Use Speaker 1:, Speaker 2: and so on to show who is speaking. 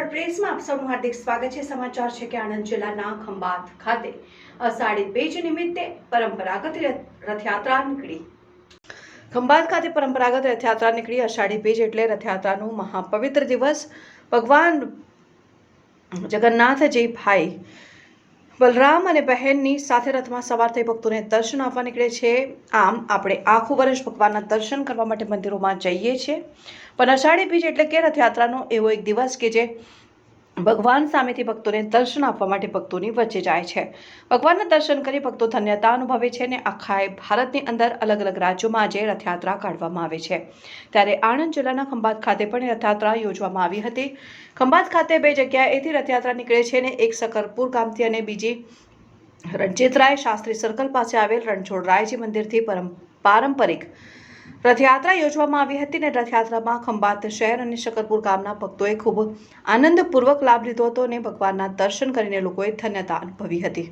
Speaker 1: ખબર પ્રેસમાં આપ સૌનું હાર્દિક સ્વાગત છે। સમાચાર છે કે આણંદ જિલ્લાના ખંભાત ખાતે અષાઢી બીજ નિમિત્તે પરંપરાગત રથયાત્રા નીકળી। ખંભાત ખાતે પરંપરાગત રથયાત્રા નીકળી। અષાઢી બીજ એટલે રથયાત્રાનું મહાપવિત્ર દિવસ। ભગવાન જગન્નાથજી ભાઈ બલરામ અને બહેનની સાથે રથમાં સવાર થઈ ભક્તોને દર્શન આપવા નીકળે છે। આમ આપણે આખું વર્ષ ભગવાનના દર્શન કરવા માટે મંદિરોમાં જઈએ છીએ, પણ અષાઢી બીજ એટલે કે રથયાત્રાનો એવો એક દિવસ કે જે ભગવાન સામેથી ભક્તોને દર્શન આપવા માટે ભક્તોની વચ્ચે જાય છે। ભગવાનના દર્શન કરી ભક્તો ધન્યતા અનુભવે છે અને આખા ભારતની અંદર અલગ અલગ રાજ્યોમાં આજે રથયાત્રા કાઢવામાં આવે છે। ત્યારે આણંદ જિલ્લાના ખંભાત ખાતે પણ રથયાત્રા યોજવામાં આવી હતી। ખંભાત ખાતે બે જગ્યાએથી રથયાત્રા નીકળે છે અને એક શકરપુર ગામથી અને બીજી રણજીતરાય શાસ્ત્રી સર્કલ પાસે આવેલ રણછોડરાયજી મંદિરથી પારંપરિક રથયાત્રા યોજવામાં આવી હતી અને રથયાત્રામાં ખંભાત શહેર અને શકરપુર ગામના ભક્તોએ ખૂબ આનંદપૂર્વક લાભ લીધો હતો અને ભગવાનના દર્શન કરીને લોકોએ ધન્યતા અનુભવી હતી।